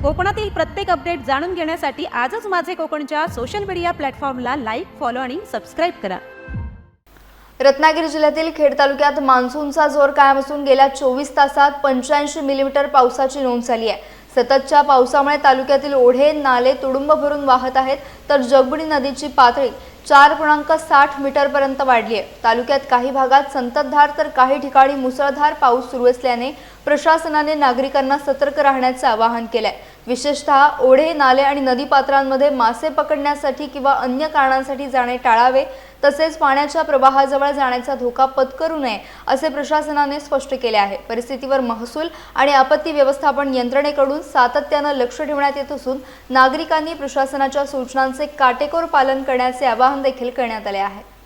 कोकणातील प्रत्येक अपडेट जाणून घेण्यासाठी आजच माझे कोकणच्या सोशल मीडिया प्लॅटफॉर्मला लाईक, फॉलो आणि सबस्क्राईब करा। रत्नागिरी जिल्ह्यातील खेड तालुक्यात मान्सूनचा जोर कायम असून गेल्या 24 तासात 85 मिलीमीटर पावसाची नोंद झाली आहे। सततच्या पावसामुळे तालुक्यातील ओढे नाले तुडुंब भरून वाहत आहेत, तर जगबुडी नदीची पातळी 4.60 मीटरपर्यंत वाढली आहे। तालुक्यात काही भागात संततधार तर काही ठिकाणी मुसळधार पाऊस सुरू असल्याने प्रशासनाने नागरिकांना सतर्क राहण्याचे आवाहन केले आहे। विशेषतः ओढे नाले आणि नदीपात्रांमध्ये मासे पकडण्यासाठी किंवा अन्य कारणांसाठी जाणे टाळावे, तसेच पाण्याच्या प्रवाहाजवळ जाण्याचा धोका पत्करू नये असे प्रशासनाने स्पष्ट केले आहे। परिस्थितीवर महसूल आणि आपत्ती व्यवस्थापन यंत्रणेकडून सातत्याने लक्ष ठेवण्यात येत असून नागरिकांनी प्रशासनाच्या सूचनांचे काटेकोर पालन करण्याचे आवाहन देखील करण्यात आले आहे।